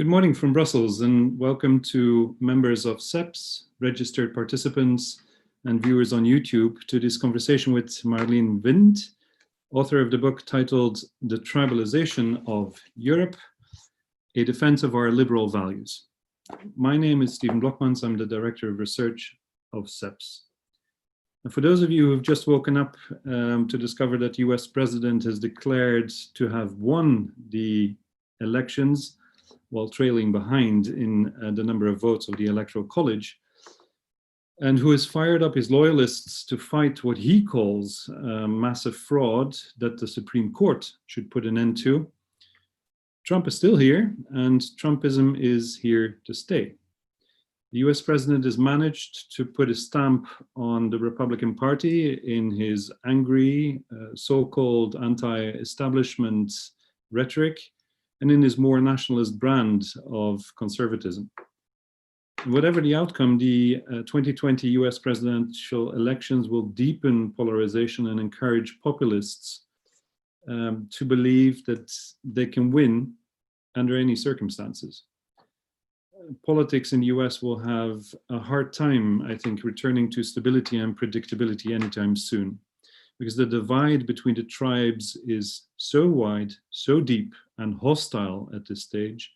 Good morning from Brussels and welcome to members of SEPS, registered participants and viewers on YouTube to this conversation with Marleen Wind, author of the book titled The Tribalisation of Europe, A Defense of Our Liberal Values. My name is Steven Blokmans, I'm the Director of Research of SEPS. And for those of you who've just woken up to discover that the US President has declared to have won the elections, while trailing behind in the number of votes of the Electoral College, and who has fired up his loyalists to fight what he calls massive fraud that the Supreme Court should put an end to. Trump is still here, and Trumpism is here to stay. The US President has managed to put a stamp on the Republican Party in his angry, so-called anti-establishment rhetoric, and in his more nationalist brand of conservatism. And whatever the outcome, the 2020 US presidential elections will deepen polarization and encourage populists to believe that they can win under any circumstances. Politics in the US will have a hard time, I think, returning to stability and predictability anytime soon, because the divide between the tribes is so wide, so deep, and hostile at this stage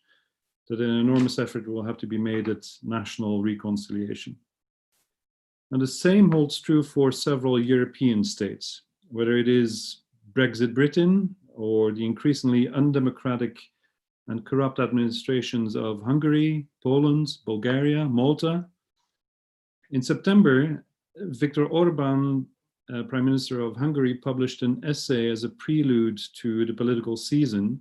that an enormous effort will have to be made at national reconciliation. And the same holds true for several European states, whether it is Brexit Britain or the increasingly undemocratic and corrupt administrations of Hungary, Poland, Bulgaria, Malta. In September, Viktor Orban, Prime Minister of Hungary, published an essay as a prelude to the political season,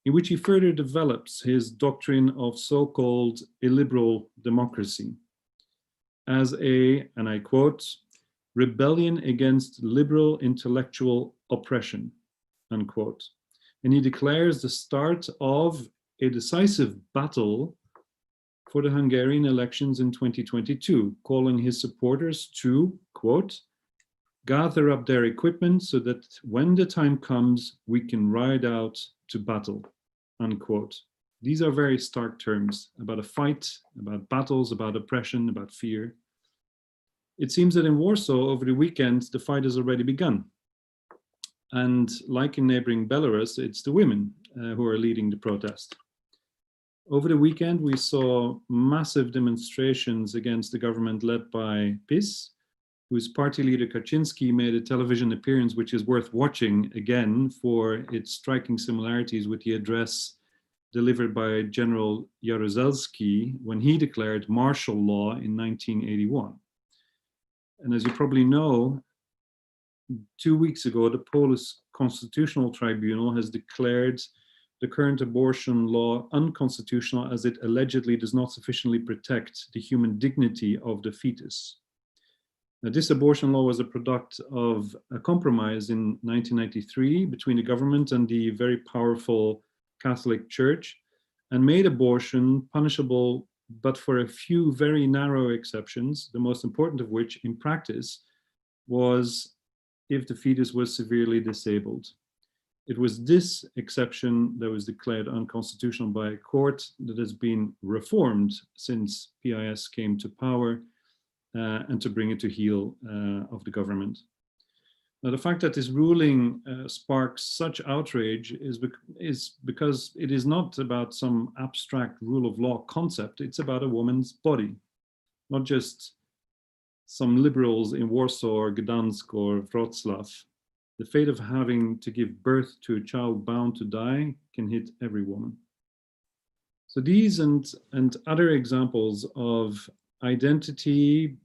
in which he further develops his doctrine of so-called illiberal democracy as a, and I quote, rebellion against liberal intellectual oppression, unquote. And he declares the start of a decisive battle for the Hungarian elections in 2022, calling his supporters to, quote, gather up their equipment so that when the time comes, we can ride out to battle, unquote. These are very stark terms about a fight, about battles, about oppression, about fear. It seems that in Warsaw over the weekend, the fight has already begun. And like in neighboring Belarus, it's the women who are leading the protest. Over the weekend, we saw massive demonstrations against the government led by PiS, whose party leader Kaczynski made a television appearance which is worth watching again for its striking similarities with the address delivered by General Jaruzelski when he declared martial law in 1981. And as you probably know, 2 weeks ago, the Polish Constitutional Tribunal has declared the current abortion law unconstitutional as it allegedly does not sufficiently protect the human dignity of the fetus. Now, this abortion law was a product of a compromise in 1993 between the government and the very powerful Catholic Church, and made abortion punishable, but for a few very narrow exceptions, the most important of which in practice was if the fetus was severely disabled. It was this exception that was declared unconstitutional by a court that has been reformed since PiS came to power, and to bring it to heel of the government. Now, the fact that this ruling sparks such outrage is because it is not about some abstract rule of law concept, it's about a woman's body, not just some liberals in Warsaw or Gdansk or Wrocław. The fate of having to give birth to a child bound to die can hit every woman. So these and other examples of identity,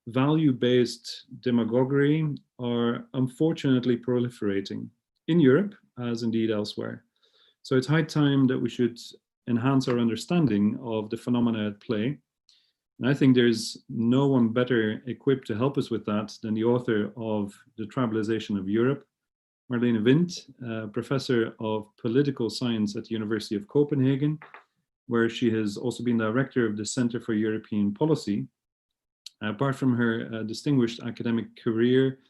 value-based demagoguery are unfortunately proliferating in Europe, as indeed elsewhere. So it's high time that we should enhance our understanding of the phenomena at play. And I think there's no one better equipped to help us with that than the author of The Tribalisation of Europe, Marleen Wind, professor of political science at the University of Copenhagen, where she has also been director of the Center for European Policy. Apart from her distinguished academic career,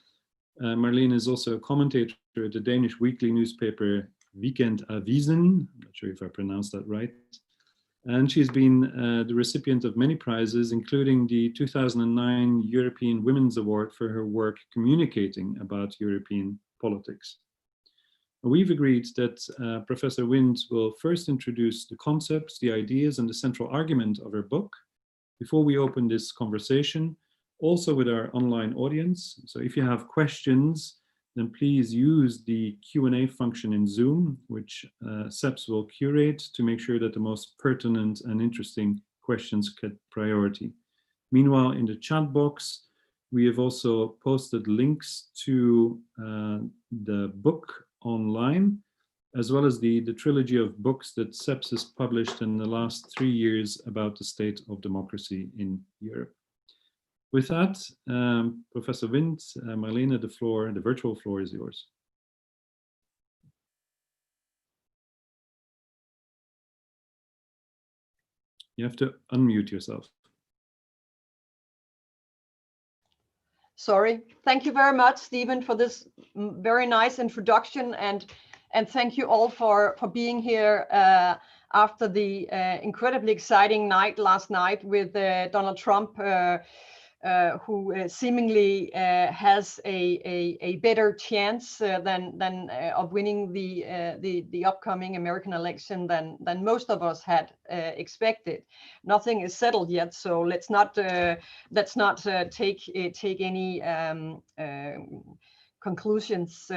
Marleen is also a commentator at the Danish weekly newspaper Weekend Avisen. I'm not sure if I pronounced that right. And she's been the recipient of many prizes, including the 2009 European Women's Award for her work communicating about European politics. We've agreed that Professor Wind will first introduce the concepts, the ideas, and the central argument of her book before we open this conversation, also with our online audience. So if you have questions, then please use the Q&A function in Zoom, which SEPS will curate to make sure that the most pertinent and interesting questions get priority. Meanwhile, in the chat box, we have also posted links to the book online, as well as the trilogy of books that SEPS has published in the last 3 years about the state of democracy in Europe. With that, Professor Wind, Marlene, the virtual floor is yours. You have to unmute yourself. Sorry. Thank you very much, Stephen, for this very nice introduction, and thank you all for being here after the incredibly exciting night last night with Donald Trump, who seemingly has a better chance than of winning the upcoming American election than most of us had expected. Nothing is settled yet, so let's not take any conclusions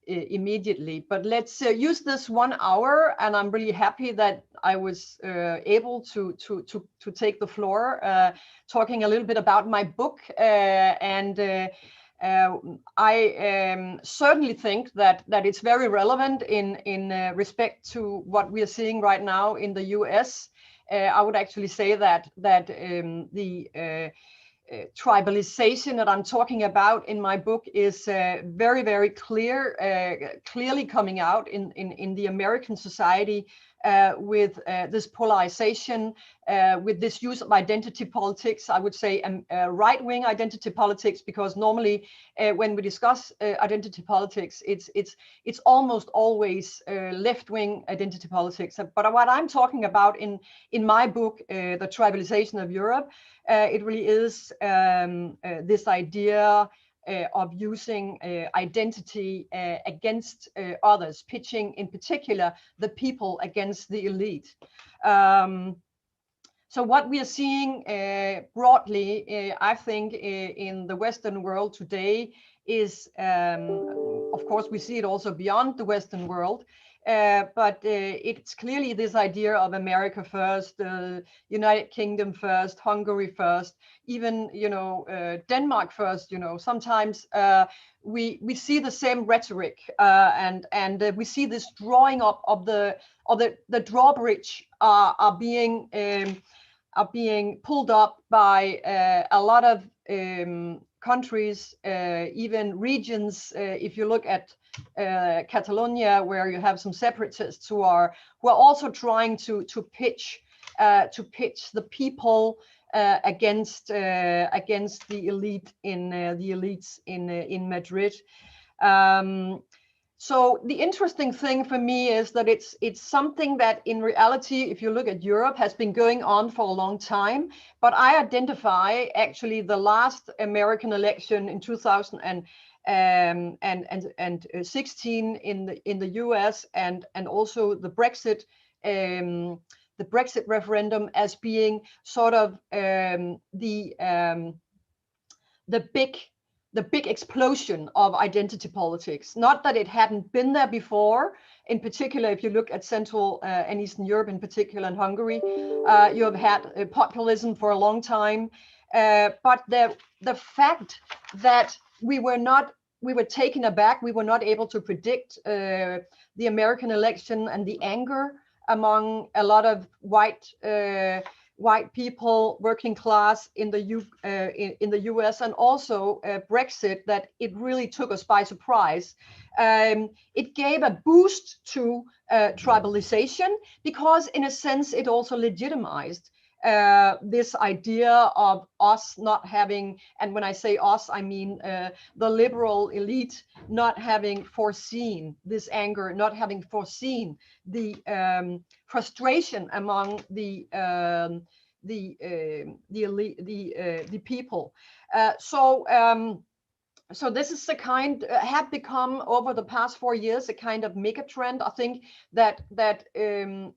immediately, but let's use this 1 hour, and I'm really happy that I was able to take the floor, talking a little bit about my book, and I certainly think that it's very relevant in respect to what we are seeing right now in the US. I would actually say that the tribalisation that I'm talking about in my book is very, very clearly coming out in the American society, with this polarization, with this use of identity politics. I would say right-wing identity politics, because normally when we discuss identity politics, it's almost always left-wing identity politics. But what I'm talking about in my book, The Tribalisation of Europe, it really is this idea of using identity against others, pitching in particular the people against the elite. So what we are seeing broadly, I think, in the Western world today is, of course, we see it also beyond the Western world, but it's clearly this idea of America first, United Kingdom first, Hungary first, even Denmark first. Sometimes we see the same rhetoric, and we see this drawing up of the drawbridge are being pulled up by a lot of countries, even regions. If you look at Catalonia, where you have some separatists who are also trying to pitch the people against the elite the elites in Madrid. So the interesting thing for me is that it's something that in reality, if you look at Europe, has been going on for a long time. But I identify actually the last American election in 2016 in the US, and also the Brexit referendum as being sort of the big explosion of identity politics. Not that it hadn't been there before. In particular, if you look at Central and Eastern Europe, in particular in Hungary, you have had populism for a long time. But the fact that we were taken aback, we were not able to predict the American election, and the anger among a lot of white people, working class in the US, and also Brexit, that it really took us by surprise. It gave a boost to tribalisation, because in a sense it also legitimized this idea of us not having, and when I say us, I mean the liberal elite not having foreseen this anger, not having foreseen the frustration among the elite, the people. So this is the kind have become over the past 4 years a kind of mega trend. I think that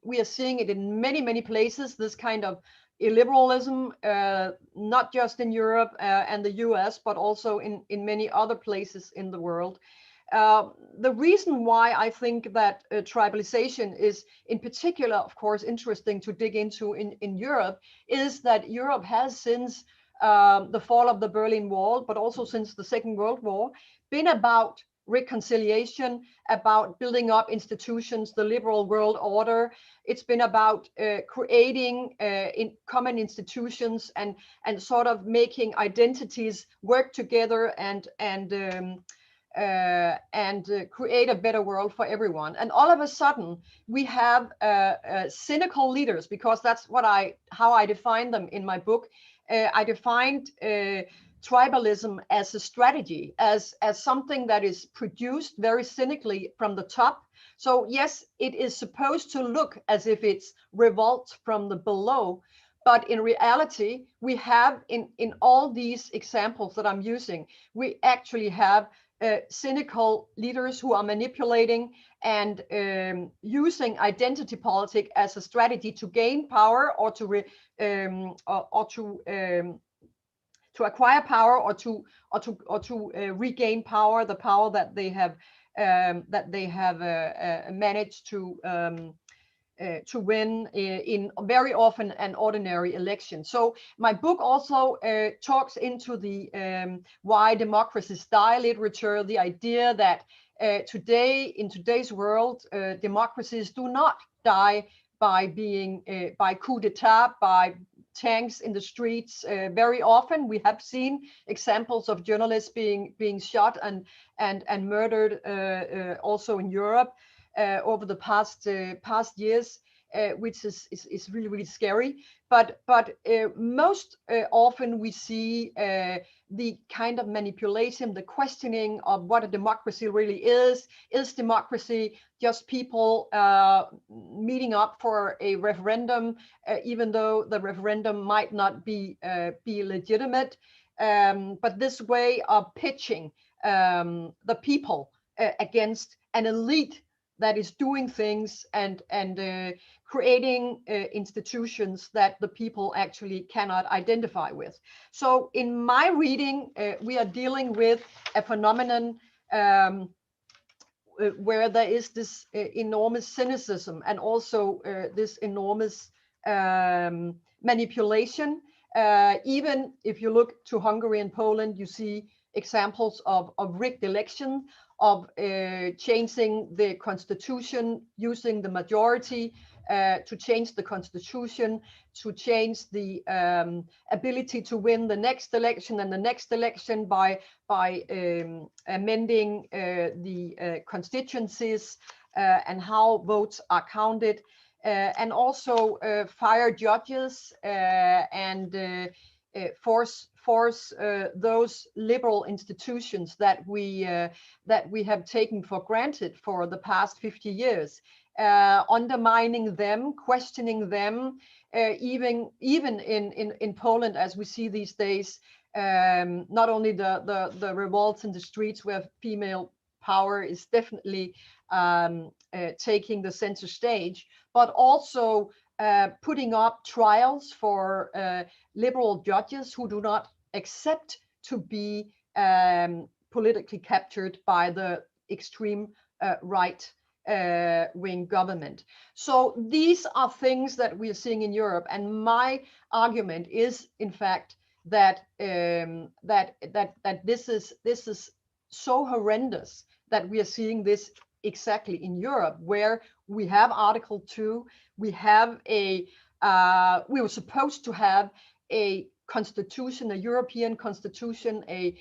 we are seeing it in many places. This kind of illiberalism, not just in Europe and the US, but also in many other places in the world. The reason why I think that tribalisation is in particular, of course, interesting to dig into in Europe is that Europe has since the fall of the Berlin Wall, but also since the Second World War, been about reconciliation, about building up institutions, the liberal world order. It's been about creating common institutions and sort of making identities work together and create a better world for everyone. And all of a sudden, we have cynical leaders, because that's how I define them in my book. I defined tribalism as a strategy, as something that is produced very cynically from the top. So yes, it is supposed to look as if it's revolt from the below, but in reality, we have in all these examples that I'm using, we actually have cynical leaders who are manipulating and using identity politics as a strategy to gain power or to acquire power or to regain power, the power that they have managed to win in very often an ordinary election. So my book also talks into the why democracies die literature, the idea that in today's world, democracies do not die by being by coup d'etat, by tanks in the streets. Very often we have seen examples of journalists being shot and murdered also in Europe over the past years, which is really really scary. But most often we see the kind of manipulation, the questioning of what a democracy really is. Is democracy just people meeting up for a referendum, even though the referendum might not be legitimate? But this way of pitching the people against an elite that is doing things and creating institutions that the people actually cannot identify with. So in my reading, we are dealing with a phenomenon where there is this enormous cynicism and also this enormous manipulation. Even if you look to Hungary and Poland, you see examples of rigged election, of changing the constitution, using the majority to change the constitution, to change the ability to win the next election and the next election by amending the constituencies and how votes are counted, and also fire judges and force those liberal institutions that we have taken for granted for the past 50 years, undermining them, questioning them, even in Poland, as we see these days. Not only the revolts in the streets where female power is definitely taking the center stage, but also putting up trials for liberal judges who do not accept to be politically captured by the extreme right wing government. So these are things that we are seeing in Europe, and my argument is, in fact, that this is so horrendous that we are seeing this exactly in Europe, where we have Article 2, we have we were supposed to have a constitution, a European constitution, a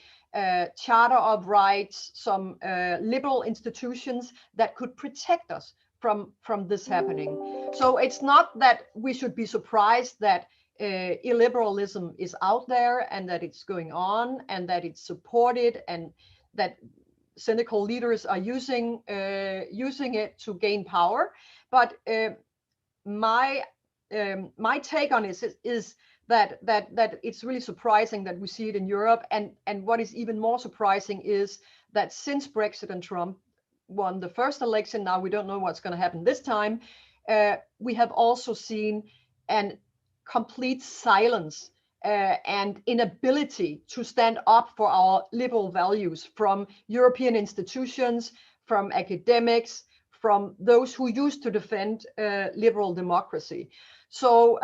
charter of rights, some liberal institutions that could protect us from this happening. So it's not that we should be surprised that illiberalism is out there and that it's going on and that it's supported and that cynical leaders are using it to gain power. But my take on it is that it's really surprising that we see it in Europe, and what is even more surprising is that since Brexit and Trump won the first election, now we don't know what's going to happen this time. We have also seen an complete silence and inability to stand up for our liberal values from European institutions, from academics, from those who used to defend liberal democracy. So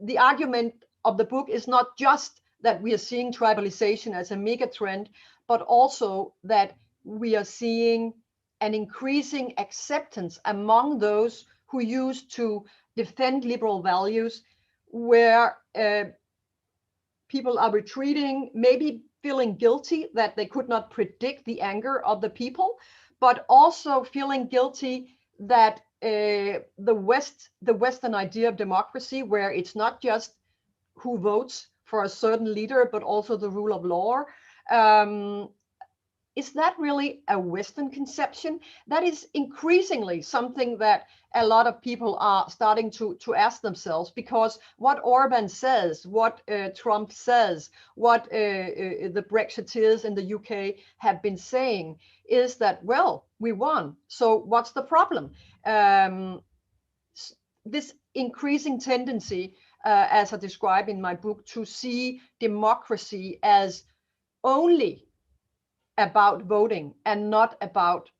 the argument of the book is not just that we are seeing tribalisation as a mega trend, but also that we are seeing an increasing acceptance among those who used to defend liberal values, where people are retreating, maybe feeling guilty that they could not predict the anger of the people, but also feeling guilty that the Western idea of democracy, where it's not just who votes for a certain leader, but also the rule of law, is that really a Western conception? That is increasingly something that a lot of people are starting to ask themselves, because what Orban says, what Trump says, what the Brexiteers in the UK have been saying is that, well, we won, so what's the problem? This increasing tendency, as I describe in my book, to see democracy as only about voting and not about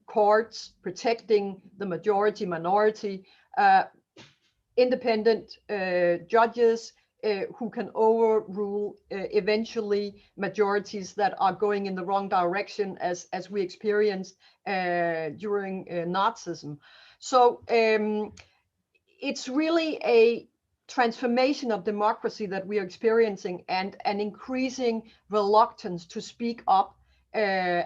courts protecting the majority, minority, independent judges who can overrule eventually majorities that are going in the wrong direction, as we experienced during Nazism. So it's really a transformation of democracy that we are experiencing, and an increasing reluctance to speak up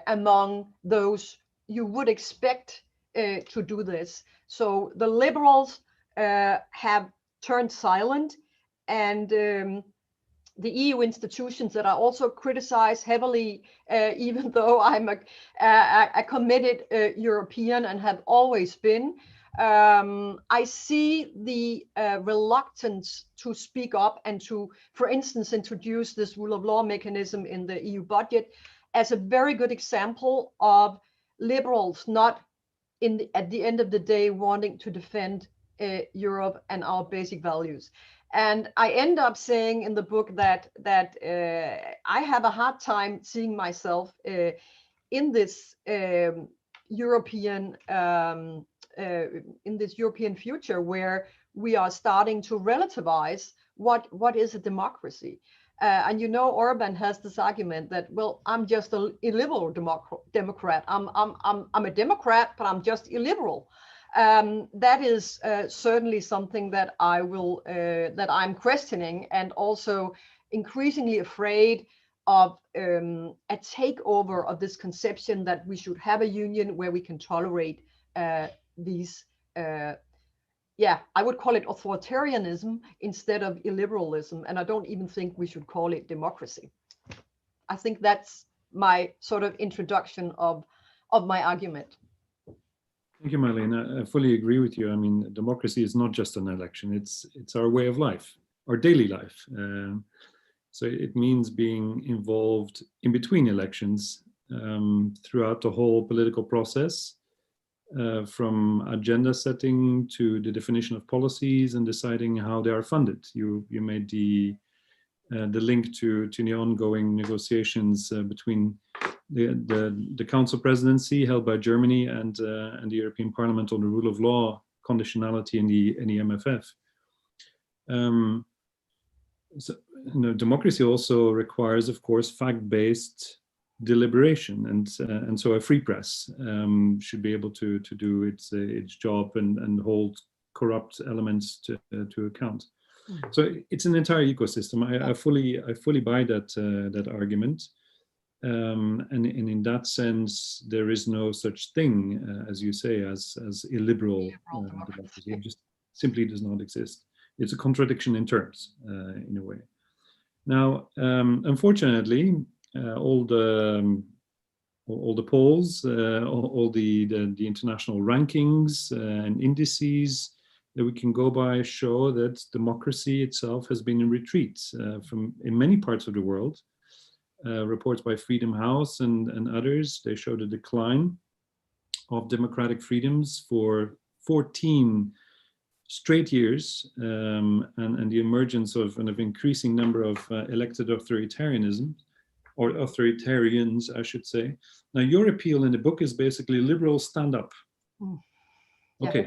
among those you would expect to do this. So the liberals have turned silent, and the EU institutions that are also criticized heavily, even though I'm a committed European and have always been. I see the reluctance to speak up and to, for instance, introduce this rule of law mechanism in the EU budget as a very good example of liberals not at the end of the day wanting to defend Europe and our basic values. And I end up saying in the book that I have a hard time seeing myself in this European future, where we are starting to relativize what is a democracy. And you know, Orban has this argument that, well, I'm just a illiberal Democrat. I'm a Democrat, but I'm just illiberal. That is certainly something that I'm questioning, and also increasingly afraid of a takeover of this conception that we should have a union where we can tolerate these, I would call it authoritarianism instead of illiberalism, and I don't even think we should call it democracy. I think that's my sort of introduction of my argument. Thank you, Marlene. I fully agree with you. I mean, democracy is not just an election, it's our way of life, our daily life. So it means being involved in between elections throughout the whole political process, from agenda setting to the definition of policies and deciding how they are funded. You made the link to the ongoing negotiations between the Council presidency held by Germany and the European Parliament on the rule of law conditionality in the MFF. So, democracy also requires, of course, fact-based deliberation, and so a free press should be able to do its job and hold corrupt elements to account. Mm-hmm. So it's an entire ecosystem. I fully buy that argument, and in that sense, there is no such thing, as you say, as illiberal democracy. It just simply does not exist. it's a contradiction in terms, in a way. Now, unfortunately, all the polls, all the international rankings and indices that we can go by show that democracy itself has been in retreat in many parts of the world. Reports by Freedom House and others, they show the decline of democratic freedoms for 14 straight years, and the emergence of an increasing number of elected authoritarianism, or authoritarians, I should say. Now, your appeal in the book is basically liberal stand up. Yeah. Okay,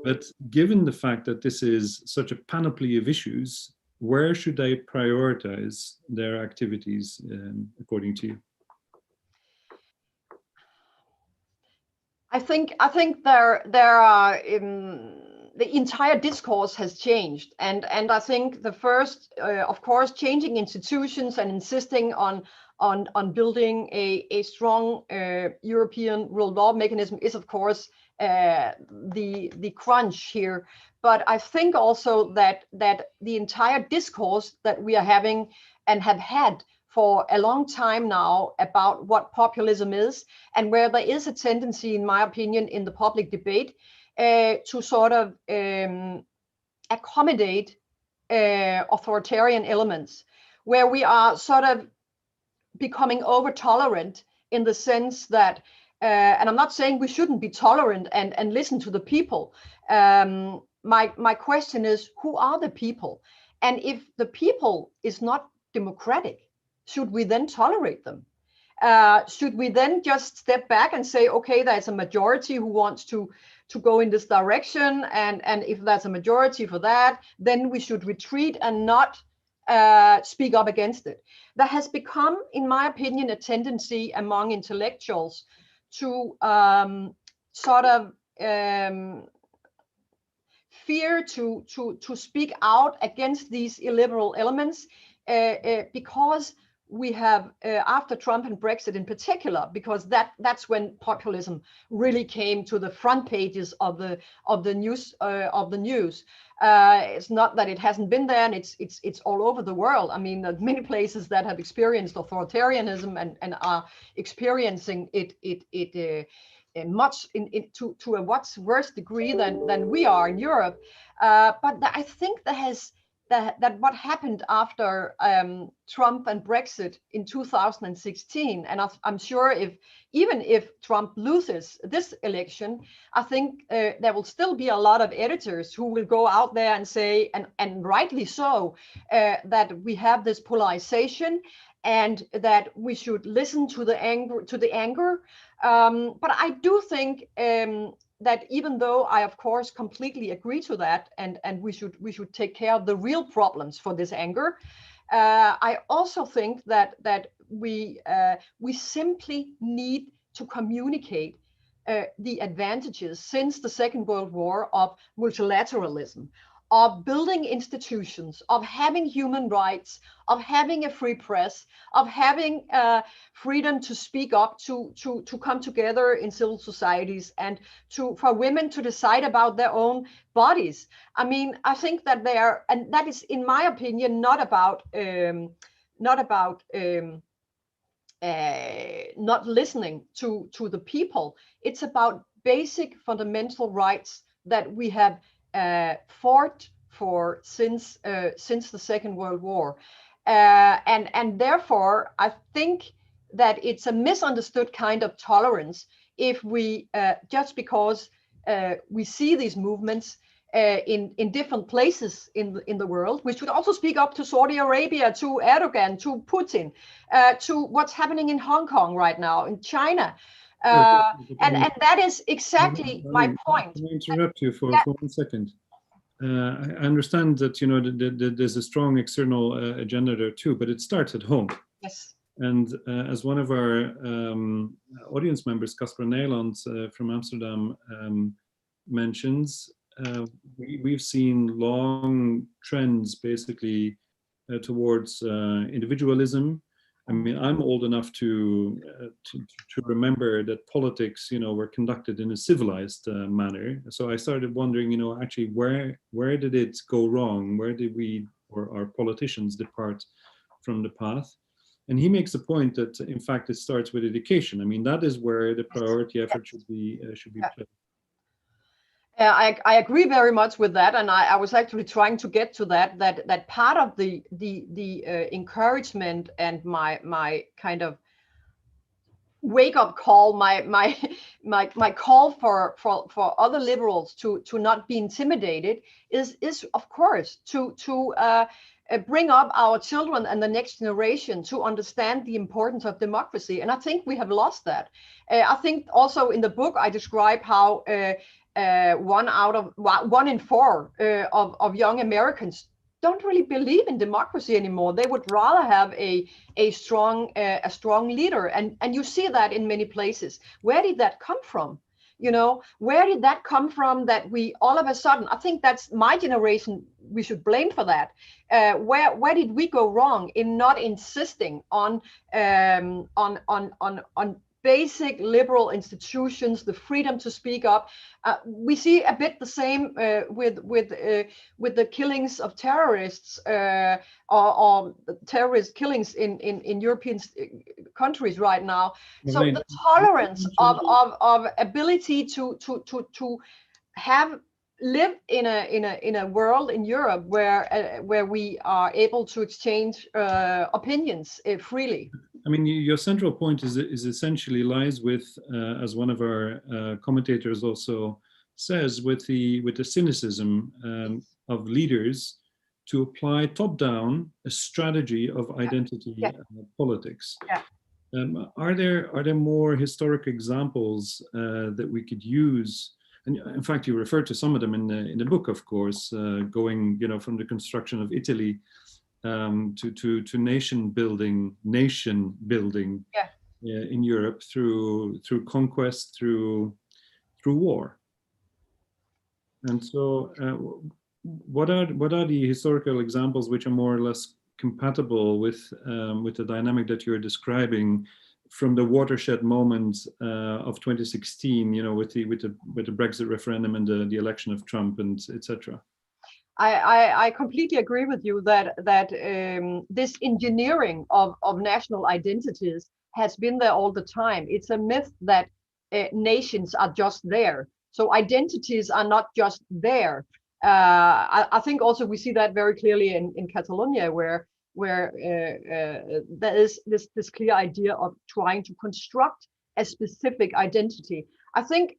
but given the fact that this is such a panoply of issues, where should they prioritize their activities, according to you? I think there are the entire discourse has changed, and I think the first, of course, changing institutions and insisting on building a strong European rule of law mechanism is, of course, the crunch here. But I think also that the entire discourse that we are having and have had for a long time now about what populism is, and where there is a tendency, in my opinion, in the public debate to sort of accommodate authoritarian elements, where we are sort of becoming over tolerant in the sense that, and I'm not saying we shouldn't be tolerant and listen to the people. My question is, who are the people? And if the people is not democratic, should we then tolerate them? Should we then just step back and say, okay, there's a majority who wants to go in this direction, and if there's a majority for that, then we should retreat and not speak up against it? There has become, in my opinion, a tendency among intellectuals to sort of fear to speak out against these illiberal elements, because we have, after Trump and Brexit in particular, because that's when populism really came to the front pages of the news. It's not that it hasn't been there, and it's all over the world. I mean, there are many places that have experienced authoritarianism and are experiencing it much to a much worse degree than we are in Europe. But I think that what happened after Trump and Brexit in 2016, and I'm sure even if Trump loses this election, I think there will still be a lot of editors who will go out there and say, and rightly so, that we have this polarization and that we should listen to the anger. But I do think that even though I, of course, completely agree to that, and we should take care of the real problems for this anger, I also think that we simply need to communicate the advantages since the Second World War of multilateralism, of building institutions, of having human rights, of having a free press, of having freedom to speak up, to come together in civil societies, and for women to decide about their own bodies. I mean, I think that and that is, in my opinion, not about not listening to the people. It's about basic fundamental rights that we have fought for since the Second World War, and therefore I think that it's a misunderstood kind of tolerance if we just because we see these movements in different places in the world. We should also speak up to Saudi Arabia, to Erdogan, to Putin, to what's happening in Hong Kong right now, in China. And that is exactly my point. Can I interrupt you for 1 second? I understand that there's a strong external agenda there too, but it starts at home. Yes. And as one of our audience members, Casper Nijland from Amsterdam, mentions, we've seen long trends basically towards individualism, I mean, I'm old enough to remember that politics, were conducted in a civilized manner. So I started wondering, actually, where did it go wrong? Where did we or our politicians depart from the path? And he makes the point that, in fact, it starts with education. I mean, that is where the priority effort should be placed. I agree very much with that, and I was actually trying to get to that part of the encouragement and my kind of wake up call, my call for other liberals to not be intimidated is of course to bring up our children and the next generation to understand the importance of democracy. And I think we have lost that. I think also in the book I describe how 1 in 4 of young Americans don't really believe in democracy anymore. They would rather have a strong leader, and you see that in many places. Where did that come from? Where did that come from that we all of a sudden, I think that's my generation we should blame for that. Where did we go wrong in not insisting on basic liberal institutions, the freedom to speak up? We see a bit the same with the killings of terrorists or terrorist killings in European countries right now. So the tolerance of ability to live in a world in Europe where we are able to exchange opinions freely. I mean, your central point is essentially lies with, as one of our commentators also says, with the cynicism of leaders to apply top-down a strategy of identity politics. Yeah. Are there more historic examples that we could use? And in fact, you refer to some of them in the book, of course, going from the construction of Italy to nation building in Europe through conquest, through war. And so what are the historical examples which are more or less compatible with the dynamic that you're describing from the watershed moment of 2016, with the Brexit referendum and the election of Trump and etc.? I completely agree with you that this engineering of national identities has been there all the time. It's a myth that nations are just there. So identities are not just there. I think also we see that very clearly in Catalonia, where there is this clear idea of trying to construct a specific identity. I think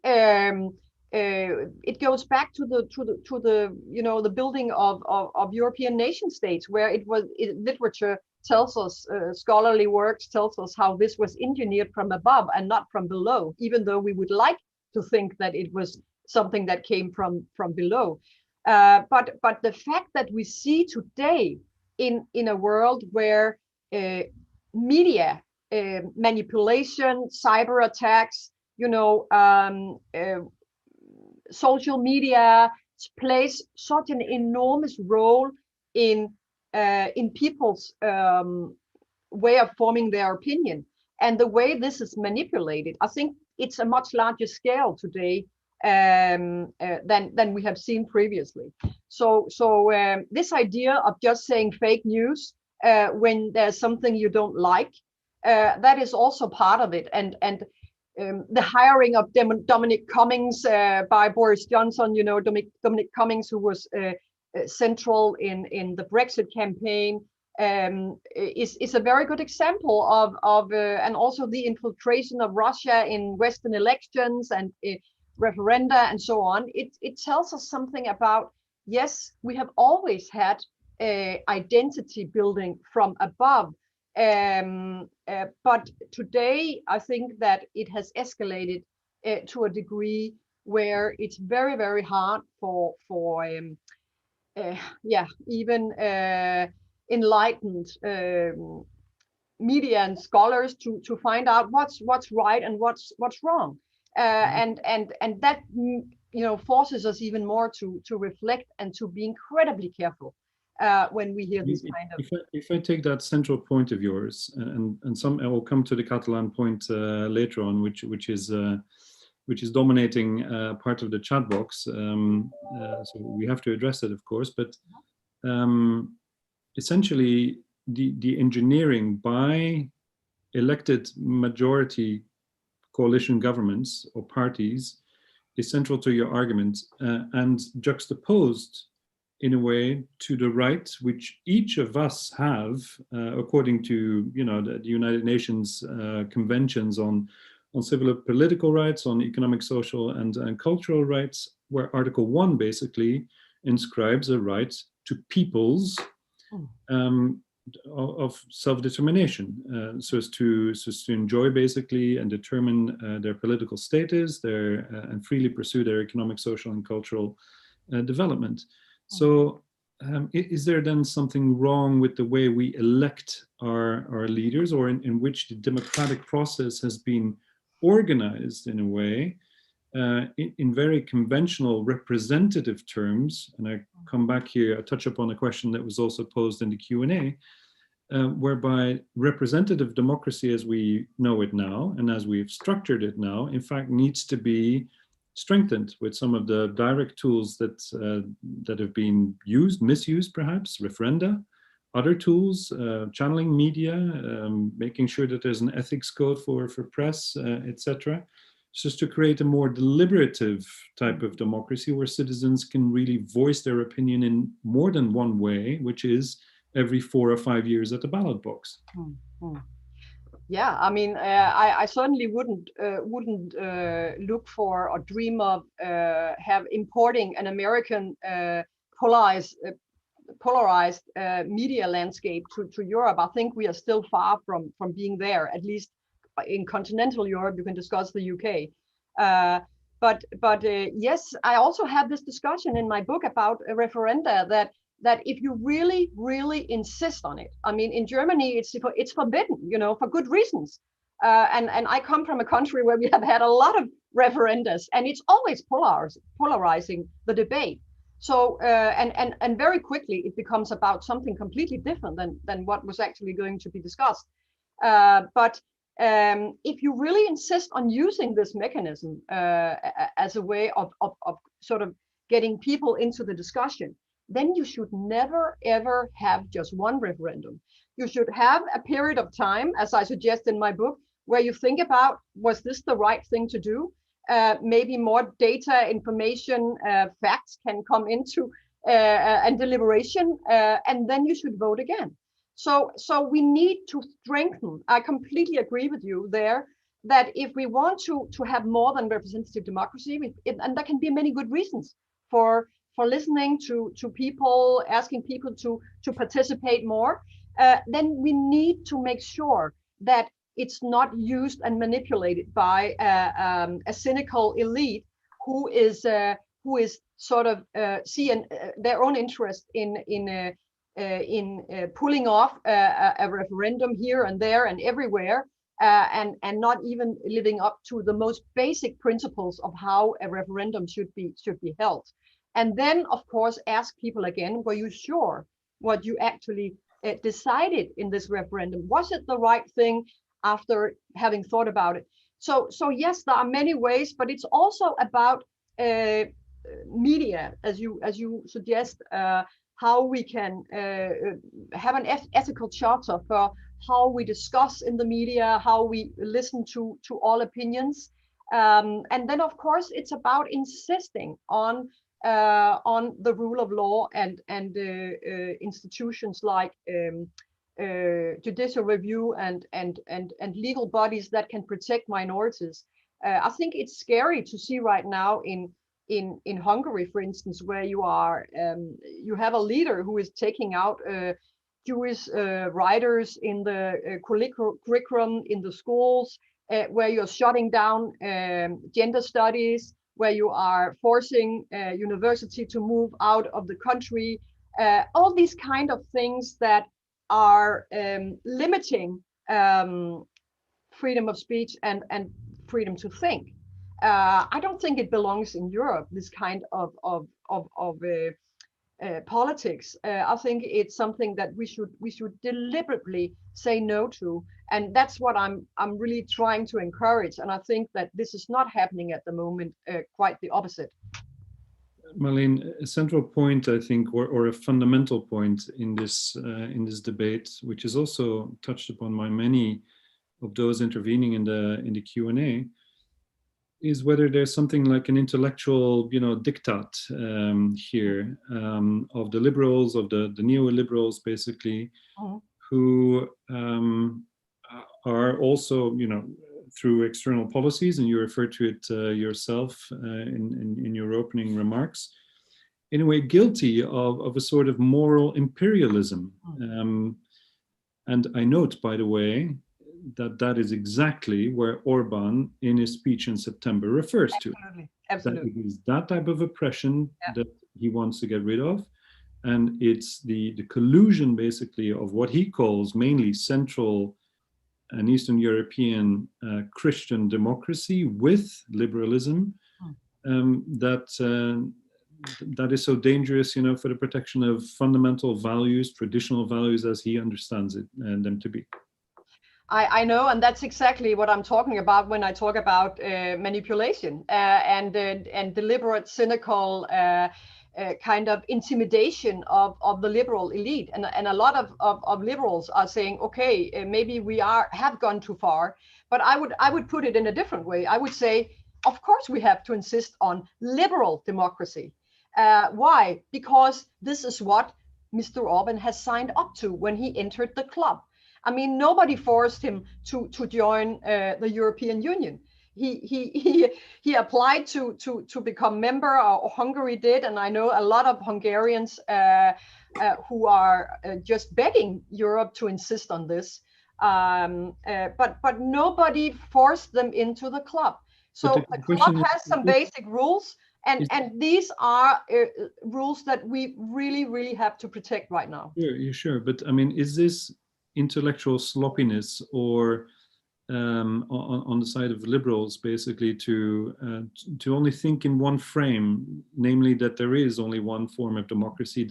it goes back to the building of European nation states, where literature tells us, scholarly works tells us how this was engineered from above and not from below, even though we would like to think that it was something that came from below. But the fact that we see today in a world where media manipulation, cyber attacks, social media plays such an enormous role in people's way of forming their opinion, and the way this is manipulated. I think it's a much larger scale today than we have seen previously. So this idea of just saying fake news when there's something you don't like, that is also part of it. And the hiring of Dominic Cummings by Boris Johnson, Dominic Cummings, who was central in the Brexit campaign, is a very good example of and also the infiltration of Russia in Western elections and referenda and so on. It tells us something about, yes, we have always had identity building from above. But today, I think that it has escalated to a degree where it's very, very hard for even enlightened media and scholars to find out what's right and what's wrong, and that forces us even more to reflect and to be incredibly careful when we hear this kind of. If I take that central point of yours, and some, I will come to the Catalan point later on, which is dominating part of the chat box. So we have to address it, of course. But essentially, the engineering by elected majority coalition governments or parties is central to your argument, and juxtaposed in a way to the right which each of us have, according to the United Nations conventions on civil and political rights, on economic, social, and cultural rights, where Article 1 basically inscribes a right to peoples of self-determination, so as to enjoy basically and determine their political status, and freely pursue their economic, social, and cultural development. So is there then something wrong with the way we elect our leaders, or in which the democratic process has been organized in a way in very conventional representative terms? And I come back here, I touch upon a question that was also posed in the Q&A, whereby representative democracy as we know it now, and as we've structured it now, in fact needs to be strengthened with some of the direct tools that have been misused perhaps, referenda, other tools, channeling media, making sure that there's an ethics code for press, etc. Just to create a more deliberative type of democracy where citizens can really voice their opinion in more than one way, which is every 4 or 5 years at the ballot box. Yeah, I mean, I certainly wouldn't look for or dream of importing an American polarized media landscape to Europe. I think we are still far from being there. At least in continental Europe, you can discuss the UK. But yes, I also have this discussion in my book about a referenda that if you really insist on it, I mean, in Germany, it's forbidden, for good reasons. And I come from a country where we have had a lot of referendas, and it's always polarizing the debate. So, and very quickly, it becomes about something completely different than what was actually going to be discussed. But if you really insist on using this mechanism as a way of sort of getting people into the discussion, then you should never, ever have just one referendum. You should have a period of time, as I suggest in my book, where you think about, was this the right thing to do? Maybe more data, information, facts can come into and deliberation, and then you should vote again. So we need to strengthen. I completely agree with you there, that if we want to have more than representative democracy, and there can be many good reasons for listening to people, asking people to participate more, then we need to make sure that it's not used and manipulated by a cynical elite who is sort of seeing their own interest in pulling off a referendum here and there and everywhere, and not even living up to the most basic principles of how a referendum should be held. And then, of course, ask people again, were you sure what you actually decided in this referendum? Was it the right thing after having thought about it? So yes, there are many ways, but it's also about media, as you suggest, how we can have an ethical charter for how we discuss in the media, how we listen to all opinions. And then, of course, it's about insisting on the rule of law and institutions like judicial review and legal bodies that can protect minorities. I think it's scary to see right now in Hungary, for instance, where you have a leader who is taking out Jewish writers in the curriculum in the schools, where you're shutting down gender studies, where you are forcing university to move out of the country, all these kind of things that are limiting freedom of speech and freedom to think. I don't think it belongs in Europe, this kind of politics. I think it's something that we should deliberately say no to, and that's what I'm really trying to encourage. And I think that this is not happening at the moment. Quite the opposite. Marlene, a central point, I think, or a fundamental point in this debate, which is also touched upon by many of those intervening in the Q&A, is whether there's something like an intellectual, diktat here of the liberals, of the neoliberals, basically, who are also, through external policies, and you refer to it yourself in your opening remarks, in a way guilty of a sort of moral imperialism. And I note, by the way, that is exactly where Orban, in his speech in September, refers to. Absolutely. That it is that type of oppression that he wants to get rid of. And it's the collusion, basically, of what he calls mainly Central and Eastern European Christian democracy with liberalism that is so dangerous, for the protection of fundamental values, traditional values, as he understands it, and them to be. I know, and that's exactly what I'm talking about when I talk about manipulation and deliberate, cynical kind of intimidation of the liberal elite. And a lot of liberals are saying, okay, maybe we have gone too far, but I would put it in a different way. I would say, of course, we have to insist on liberal democracy. Why? Because this is what Mr. Orban has signed up to when he entered the club. I mean, nobody forced him to join the European Union. He applied to become member, or Hungary did, and I know a lot of Hungarians who are just begging Europe to insist on this. But nobody forced them into the club. So the club has some basic rules, and these are rules that we really have to protect right now. Sure. But I mean, is this intellectual sloppiness or on the side of liberals, basically, to only think in one frame, namely that there is only one form of democracy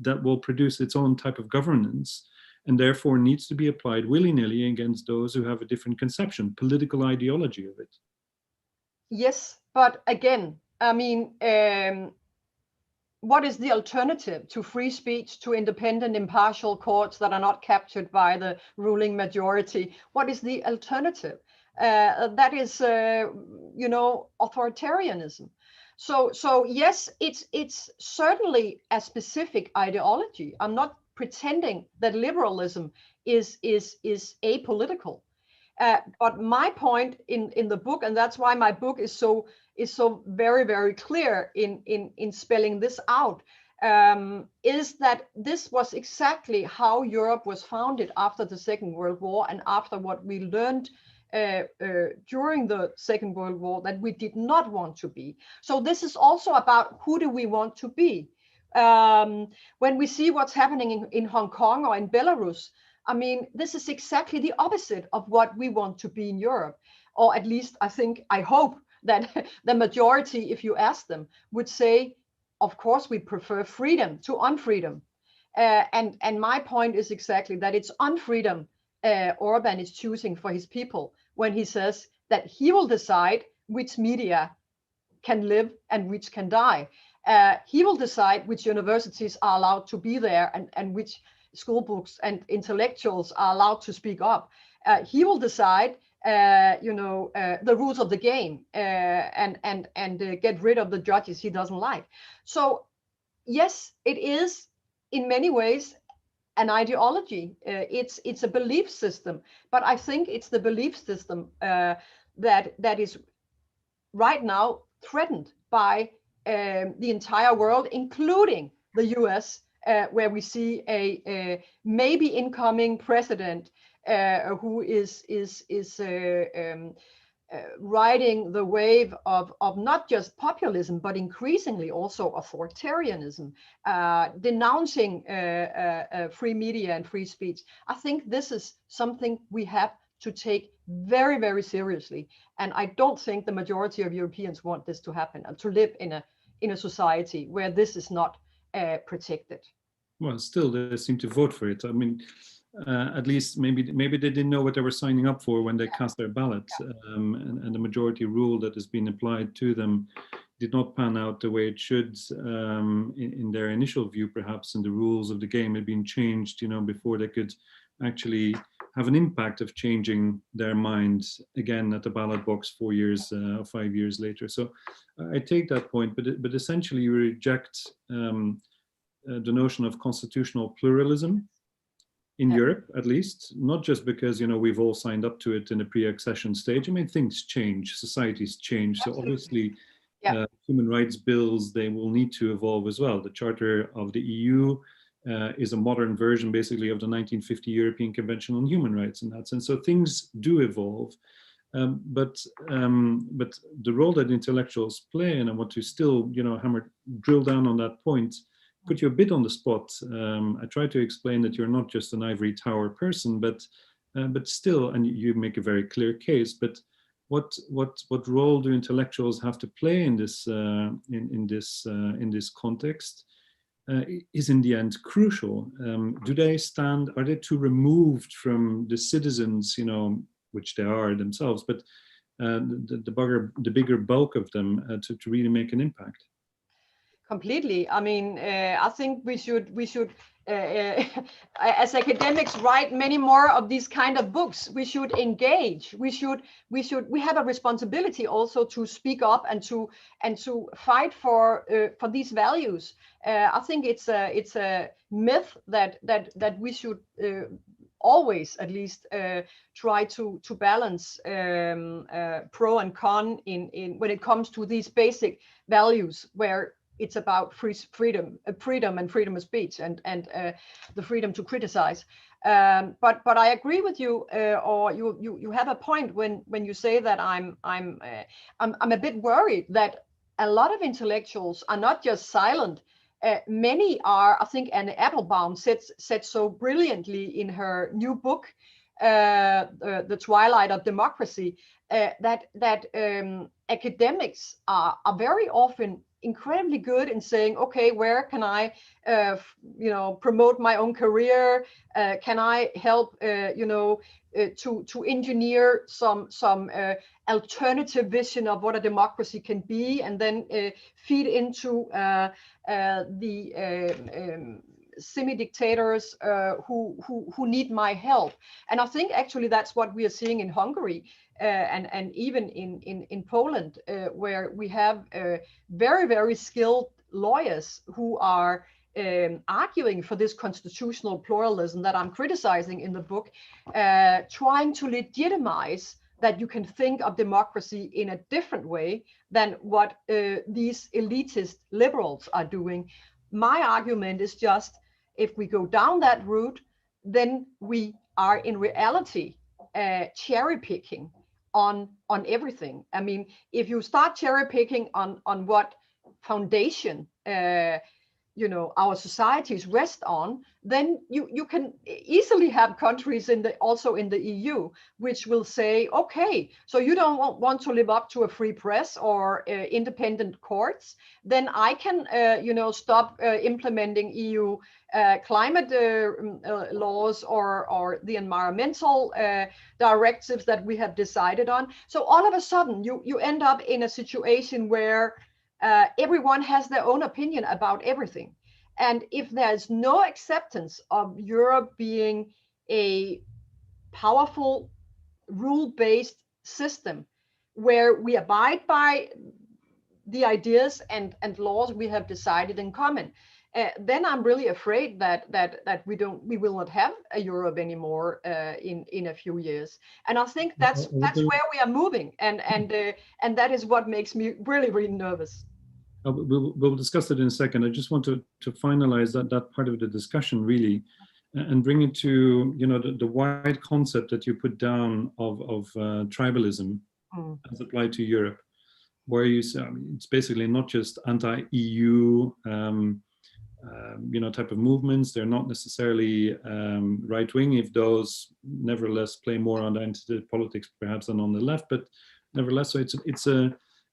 that will produce its own type of governance, and therefore needs to be applied willy-nilly against those who have a different conception, political ideology of it? Yes, but again, I mean, what is the alternative to free speech, to independent, impartial courts that are not captured by the ruling majority? What is the alternative? That is, authoritarianism. So yes, it's certainly a specific ideology. I'm not pretending that liberalism is apolitical. But my point in the book, and that's why my book is so very clear in spelling this out, is that this was exactly how Europe was founded after the Second World War, and after what we learned during the Second World War that we did not want to be. So this is also about who do we want to be. When we see what's happening in Hong Kong or in Belarus, I mean, this is exactly the opposite of what we want to be in Europe. Or at least I hope that the majority, if you ask them, would say, of course, we prefer freedom to unfreedom. And my point is exactly that it's unfreedom Orban is choosing for his people when he says that he will decide which media can live and which can die. He will decide which universities are allowed to be there and which school books and intellectuals are allowed to speak up. He will decide, the rules of the game and get rid of the judges he doesn't like. So yes, it is in many ways an ideology. It's a belief system, but I think it's the belief system that is right now threatened by the entire world, including the US, where we see a maybe incoming president who is riding the wave of not just populism, but increasingly also authoritarianism, denouncing free media and free speech. I think this is something we have to take very seriously. And I don't think the majority of Europeans want this to happen and to live in a society where this is not protected. Well, still, they seem to vote for it. I mean, at least maybe they didn't know what they were signing up for when they cast their ballot, and the majority rule that has been applied to them did not pan out the way it should in their initial view, perhaps, and the rules of the game had been changed, before they could actually have an impact of changing their mind again at the ballot box 4 years or 5 years later. So I take that point, but essentially you reject the notion of constitutional pluralism in Europe, at least, not just because, we've all signed up to it in a pre-accession stage. I mean, things change, societies change. So obviously, human rights bills, they will need to evolve as well. The Charter of the EU is a modern version, basically, of the 1950 European Convention on Human Rights in that sense. So things do evolve. But the role that intellectuals play, and I want to still, drill down on that point, put you a bit on the spot. I try to explain that you're not just an ivory tower person, but still, and you make a very clear case. But what role do intellectuals have to play in this context? Is in the end crucial. Are they too removed from the citizens, which they are themselves, but the bigger bulk of them to really make an impact? Completely. I mean, I think we should as academics write many more of these kind of books. We should engage. We have a responsibility also to speak up and to fight for these values. I think it's a myth that we should always at least try to balance pro and con in when it comes to these basic values, where it's about freedom of speech and the freedom to criticize. But I agree with you, or you have a point when you say that I'm a bit worried that a lot of intellectuals are not just silent. Many are. I think Anne Applebaum said so brilliantly in her new book, The Twilight of Democracy, that academics are very often incredibly good in saying, okay, where can I, promote my own career? Can I help, to engineer some alternative vision of what a democracy can be, and then feed into the semi-dictators who need my help. And I think actually that's what we are seeing in Hungary and even in Poland, where we have very, very skilled lawyers who are arguing for this constitutional pluralism that I'm criticizing in the book, trying to legitimize that you can think of democracy in a different way than what these elitist liberals are doing. My argument is just, if we go down that route, then we are in reality cherry picking on everything. I mean, if you start cherry picking on what foundation our societies rest on, then you can easily have countries also in the EU which will say, okay, so you don't want to live up to a free press or independent courts, then I can stop implementing EU climate laws or the environmental directives that we have decided on. So all of a sudden you end up in a situation where everyone has their own opinion about everything. And if there's no acceptance of Europe being a powerful rule-based system where we abide by the ideas and laws we have decided in common, then I'm really afraid that we will not have a Europe anymore in a few years. And I think that's where we are moving, and that is what makes me really, really nervous. We'll discuss it in a second. I just want to finalize that part of the discussion, really, and bring it to the wide concept that you put down of tribalism as applied to Europe, where you say it's basically not just anti-EU type of movements. They're not necessarily right-wing, if those nevertheless play more on the identity politics perhaps than on the left, but nevertheless, so it's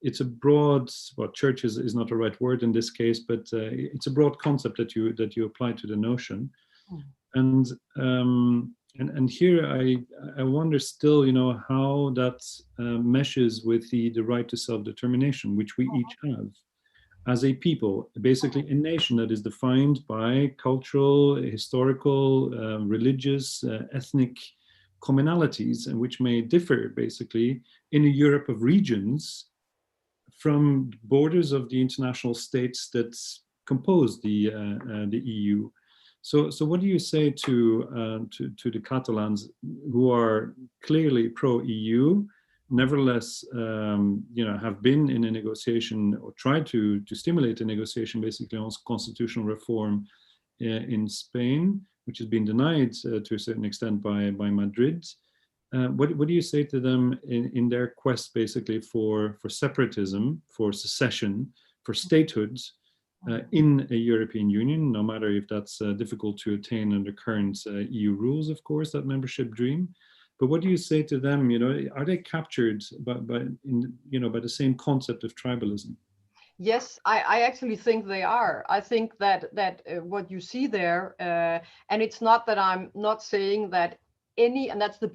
it's a broad, well, church is not the right word in this case, but it's a broad concept that you apply to the notion. And here I wonder still, how that meshes with the right to self-determination, which we each have as a people, basically a nation that is defined by cultural, historical, religious, ethnic commonalities, and which may differ basically in a Europe of regions from borders of the international states that compose the EU. So what do you say to the Catalans who are clearly pro-EU, nevertheless, have been in a negotiation or tried to stimulate a negotiation basically on constitutional reform in Spain, which has been denied to a certain extent by Madrid? What do you say to them in their quest basically for separatism, for secession, for statehood in a European Union, no matter if that's difficult to attain under current EU rules, of course, that membership dream? But what do you say to them? Are they captured by the same concept of tribalism? Yes, I actually think they are. I think that what you see there, and it's not that I'm not saying that and that's the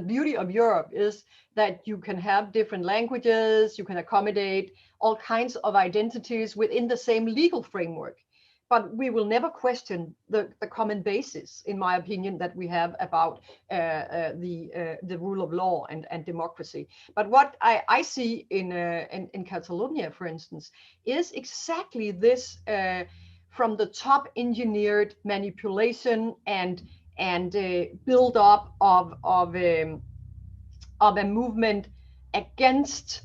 beauty of Europe, is that you can have different languages, you can accommodate all kinds of identities within the same legal framework. But we will never question the common basis, in my opinion, that we have about the rule of law and democracy. But what I see in Catalonia, for instance, is exactly this from the top engineered manipulation and build up of a movement against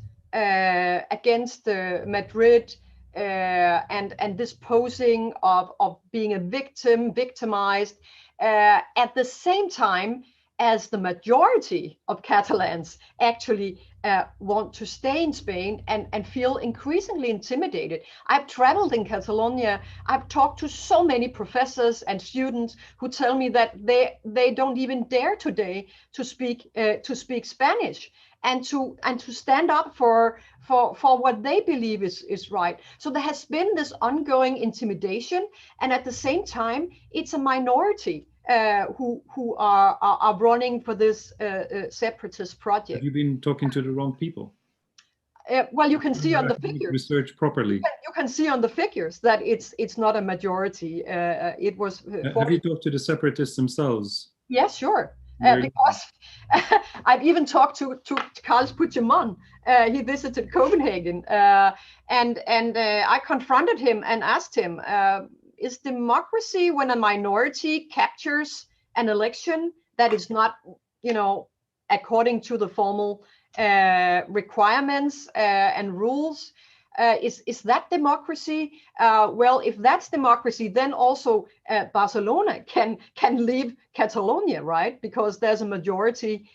Madrid, and this posing of being a victimized, at the same time as the majority of Catalans actually want to stay in Spain and feel increasingly intimidated. I've traveled in Catalonia. I've talked to so many professors and students who tell me that they don't even dare today to speak Spanish and to stand up for what they believe is right. So there has been this ongoing intimidation, and at the same time, it's a minority who are running for this separatist project. Have you been talking to the wrong people? Well, you can see on the figures. Research properly. You can see on the figures that it's not a majority. It was. Have you talked to the separatists themselves? Yes, sure. Because I've even talked to Carles Puigdemont. He visited Copenhagen, and I confronted him and asked him, is democracy when a minority captures an election that is not, according to the formal requirements and rules? Is that democracy? Well, if that's democracy, then also Barcelona can leave Catalonia, right? Because there's a majority,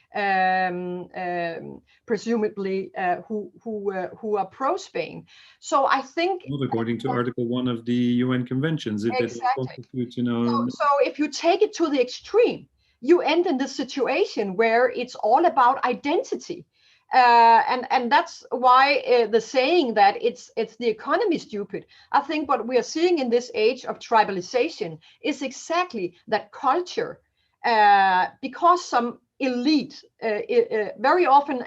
presumably, who are pro-Spain. So I think, well, according to Article 1 of the UN Conventions, if exactly. They constitute, So if you take it to the extreme, you end in this situation where it's all about identity. And that's why the saying that it's the economy stupid. I think what we are seeing in this age of tribalisation is exactly that culture, because some elite, very often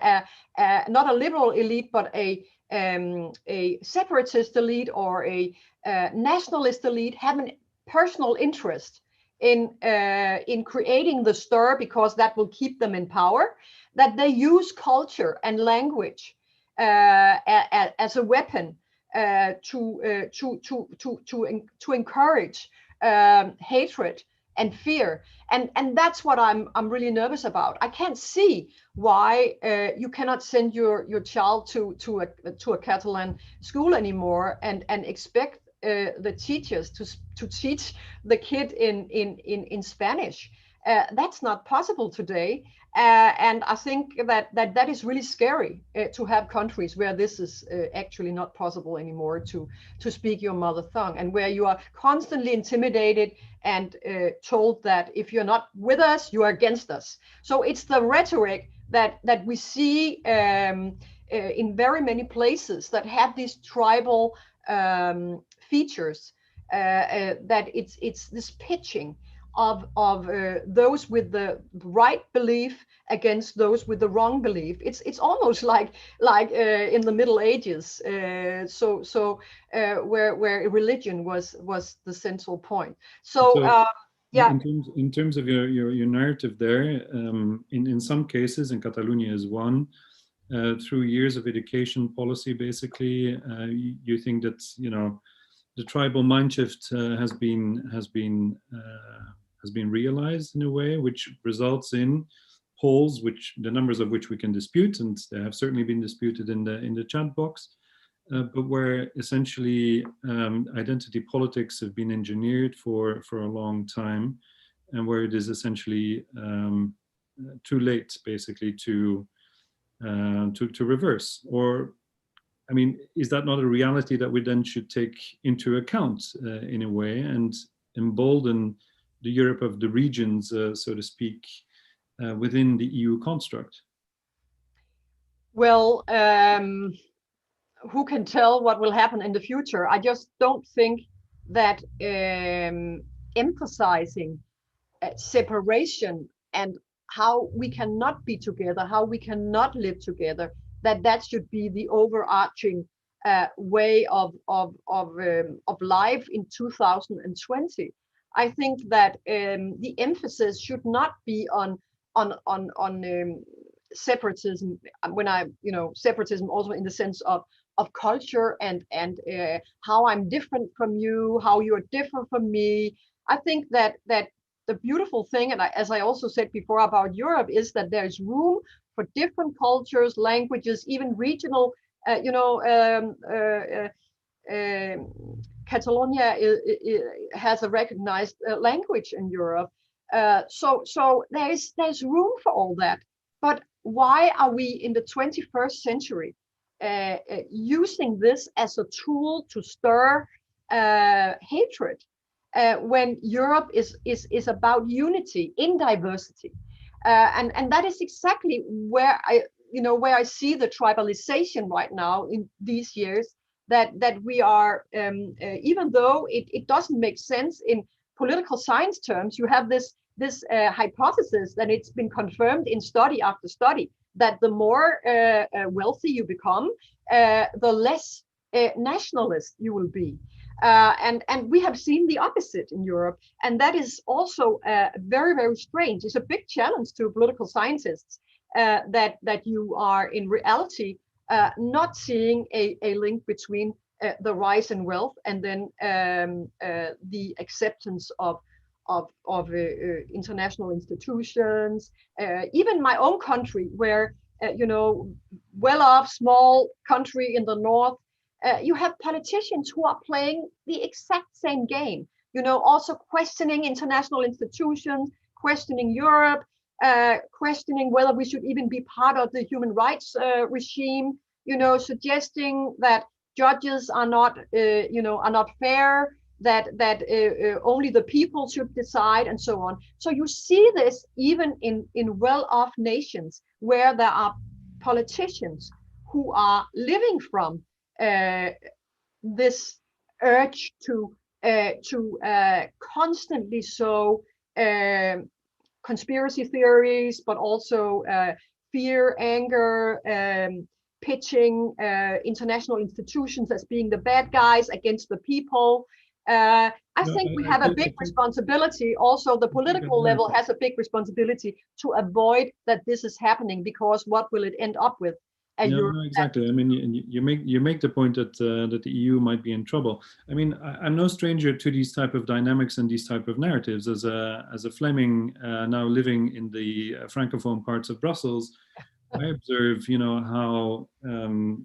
not a liberal elite, but a separatist elite or a nationalist elite, have a personal interest in creating the stir, because that will keep them in power, that they use culture and language as a weapon to encourage hatred and fear, and that's what I'm really nervous about. I can't see why you cannot send your child to a Catalan school anymore and expect the teachers to teach the kid in Spanish. That's not possible today, and I think that is really scary to have countries where this is actually not possible anymore to speak your mother tongue, and where you are constantly intimidated and told that if you're not with us, you are against us. So it's the rhetoric that we see in very many places that had these tribal features, that it's this pitching of those with the right belief against those with the wrong belief. It's almost like in the Middle Ages, where religion was the central point. So yeah. In terms of your narrative there, in some cases, in Catalonia is one, through years of education policy, basically, you think that, you know, the tribal mind shift has been realized in a way which results in polls, which the numbers of which we can dispute, and they have certainly been disputed in the chat box, but where essentially identity politics have been engineered for a long time, and where it is essentially too late, basically, to reverse. Or, I mean, is that not a reality that we then should take into account in a way, and embolden the Europe of the regions, so to speak, within the EU construct? Well, who can tell what will happen in the future? I just don't think that emphasizing separation and how we cannot be together, how we cannot live together, that should be the overarching way of life in 2020. I think that the emphasis should not be on separatism. When separatism also in the sense of culture and how I'm different from you, how you're different from me. I think that the beautiful thing, and as I also said before about Europe, is that there's room for different cultures, languages, even regional. Catalonia has a recognized language in Europe, so there's room for all that. But why are we in the 21st century using this as a tool to stir hatred, when Europe is about unity in diversity? And that is exactly where I see the tribalisation right now in these years, that we are, even though it doesn't make sense in political science terms, you have this hypothesis that it's been confirmed in study after study, that the more wealthy you become, the less nationalist you will be. And we have seen the opposite in Europe, and that is also very, very strange. It's a big challenge to political scientists that you are in reality not seeing a link between the rise in wealth and then the acceptance of international institutions. Even my own country, where well-off small country in the north, you have politicians who are playing the exact same game, also questioning international institutions, questioning Europe, questioning whether we should even be part of the human rights regime, suggesting that judges are not fair, that only the people should decide, and so on. So you see this even in well-off nations, where there are politicians who are living from this urge to constantly sow conspiracy theories, but also fear, anger, pitching international institutions as being the bad guys against the people. I think we have a big responsibility. Also, the political level has a big responsibility to avoid that this is happening, because what will it end up with? No, exactly. I mean, you make the point that the EU might be in trouble. I mean, I'm no stranger to these type of dynamics and these type of narratives. As a Fleming now living in the francophone parts of Brussels, I observe, how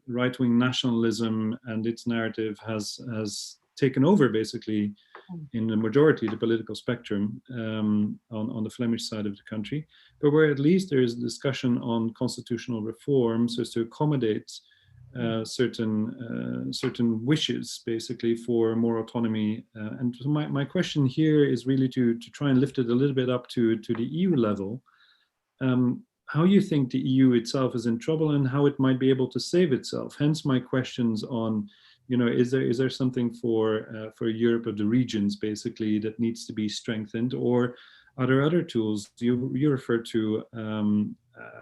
right-wing nationalism and its narrative has taken over, basically, in the majority of the political spectrum on the Flemish side of the country, but where at least there is a discussion on constitutional reform so as to accommodate certain wishes, basically, for more autonomy. And so my question here is really to try and lift it a little bit up to the EU level. how you think the EU itself is in trouble and how it might be able to save itself. Hence my questions on, is there something for Europe of the regions basically that needs to be strengthened, or are there other tools? You refer to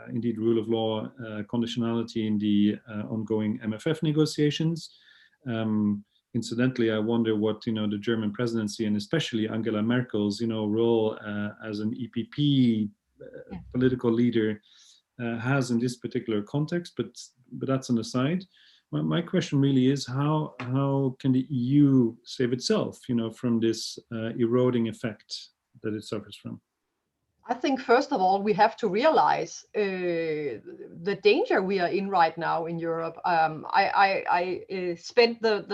indeed rule of law, conditionality in the ongoing MFF negotiations. Incidentally, I wonder what the German presidency and especially Angela Merkel's role as an EPP political leader has in this particular context. But that's an aside. My question really is how can the EU save itself, from this eroding effect that it suffers from? I think first of all we have to realize the danger we are in right now in Europe. I spent one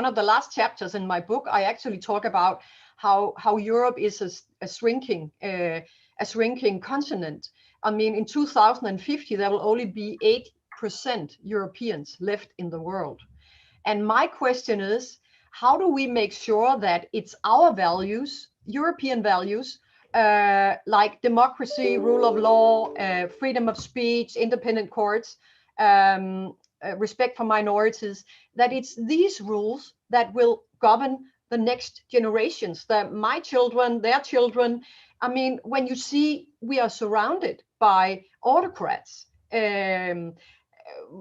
of the last chapters in my book. I actually talk about how Europe is a shrinking continent. I mean, in 2050 there will only be 8% Europeans left in the world, and my question is, how do we make sure that it's our values, European values, like democracy, rule of law, freedom of speech, independent courts, respect for minorities, that it's these rules that will govern the next generations, my children, their children. I mean, when you see we are surrounded by autocrats,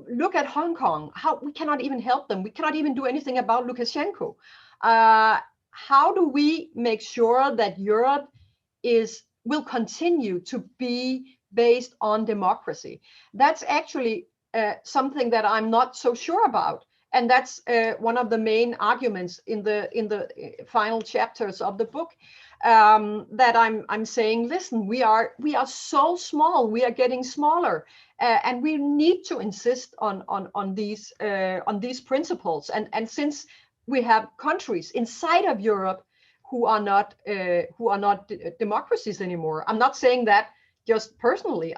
look at Hong Kong, how we cannot even help them. We cannot even do anything about Lukashenko. How do we make sure that Europe will continue to be based on democracy? That's actually something that I'm not so sure about, and that's one of the main arguments in the final chapters of the book. That I'm saying, listen, we are so small, we are getting smaller, and we need to insist on these principles. And since we have countries inside of Europe who are not democracies anymore. I'm not saying that just personally.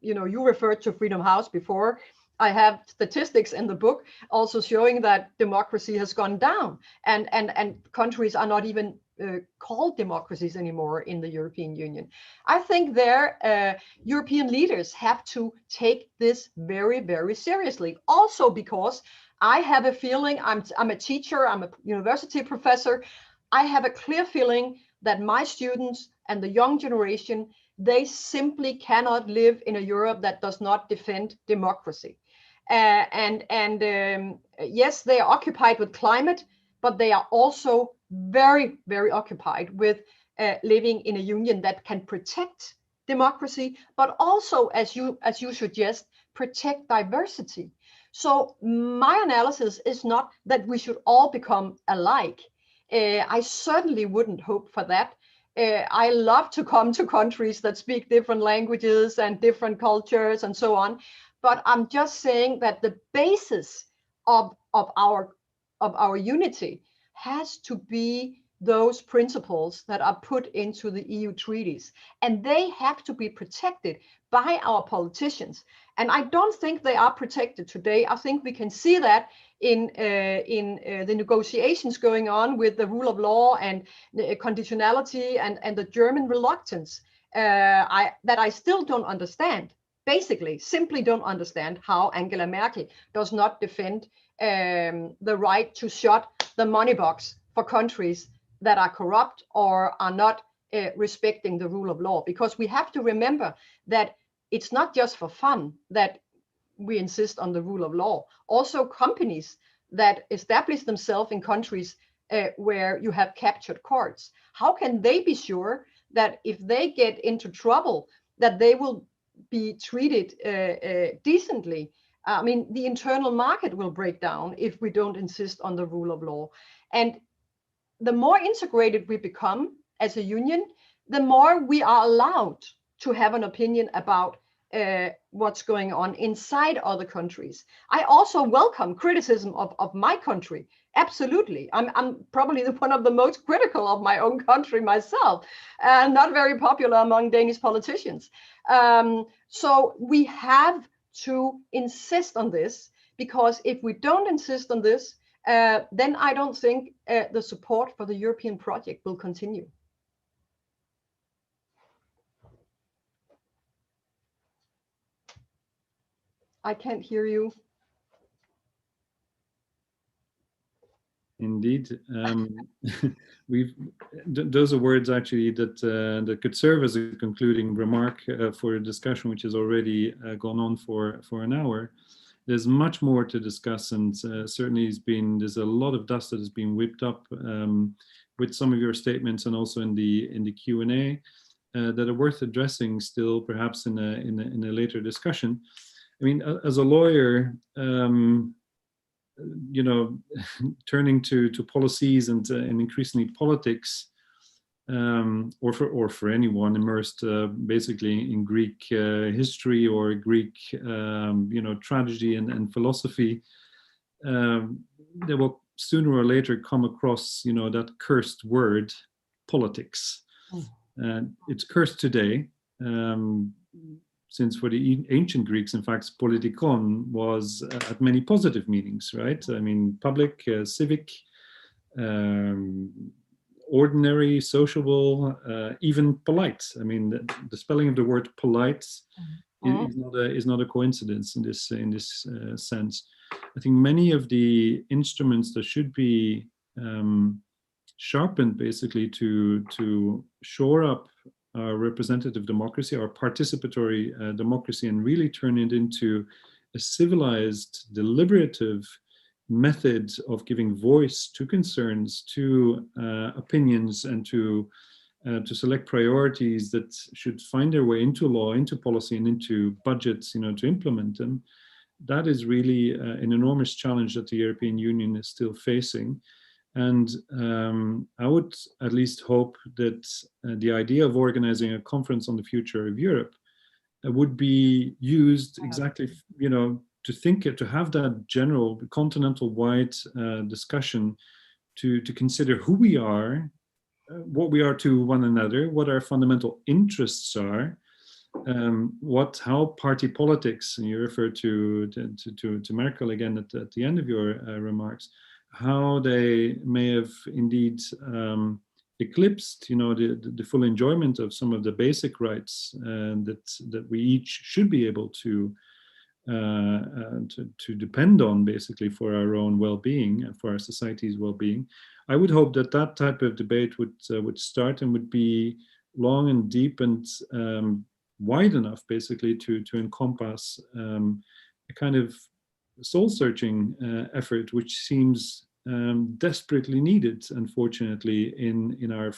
You referred to Freedom House before. I have statistics in the book also showing that democracy has gone down, and countries are not even called democracies anymore in the European Union. I think European leaders have to take this very, very seriously. Also because I have a feeling, I'm a teacher, I'm a university professor, I have a clear feeling that my students and the young generation, they simply cannot live in a Europe that does not defend democracy. Yes, they are occupied with climate, but they are also very, very occupied with living in a union that can protect democracy, but also, as you suggest, protect diversity. So my analysis is not that we should all become alike. I certainly wouldn't hope for that. I love to come to countries that speak different languages and different cultures and so on. But I'm just saying that the basis of our unity has to be those principles that are put into the EU treaties, and they have to be protected by our politicians. And I don't think they are protected today. I think we can see that in the negotiations going on with the rule of law and the conditionality and the German reluctance that I still don't understand. Basically, simply don't understand how Angela Merkel does not defend the right to shut the money box for countries that are corrupt or are not respecting the rule of law. Because we have to remember that it's not just for fun that we insist on the rule of law. Also, companies that establish themselves in countries where you have captured courts, how can they be sure that if they get into trouble, that they will be treated decently? I mean, the internal market will break down if we don't insist on the rule of law. And the more integrated we become as a union, the more we are allowed to have an opinion about what's going on inside other countries. I also welcome criticism of my country. Absolutely. I'm probably one of the most critical of my own country myself, and not very popular among Danish politicians. So we have to insist on this, because if we don't insist on this, then I don't think the support for the European project will continue. I can't hear you. Indeed. Those are words actually that could serve as a concluding remark for a discussion which has already gone on for an hour. There's much more to discuss, and certainly there's a lot of dust that has been whipped up with some of your statements, and also in the Q&A that are worth addressing still, perhaps in a later discussion. I mean, as a lawyer, you know, turning to policies and increasingly politics, or for anyone immersed basically in Greek history or Greek tragedy and philosophy, they will sooner or later come across that cursed word, politics. It's cursed today, since for the ancient Greeks, in fact, politikon was had many positive meanings, right? I mean, public, civic, ordinary, sociable, even polite. I mean, the spelling of the word polite is not a coincidence in this sense. I think many of the instruments that should be sharpened, basically, to shore up our representative democracy, our participatory democracy, and really turn it into a civilized, deliberative method of giving voice to concerns, to opinions, and to select priorities that should find their way into law, into policy, and into budgets, to implement them. That is really an enormous challenge that the European Union is still facing. And I would at least hope that the idea of organizing a conference on the future of Europe would be used exactly, to have that general continental-wide discussion to consider who we are, what we are to one another, what our fundamental interests are, how party politics, and you refer to Merkel again at the end of your remarks, how they may have indeed eclipsed, the full enjoyment of some of the basic rights that we each should be able to depend on, basically, for our own well-being and for our society's well-being. I would hope that type of debate would start and would be long and deep and wide enough, basically, to encompass a kind of soul-searching effort, which seems desperately needed, unfortunately, in our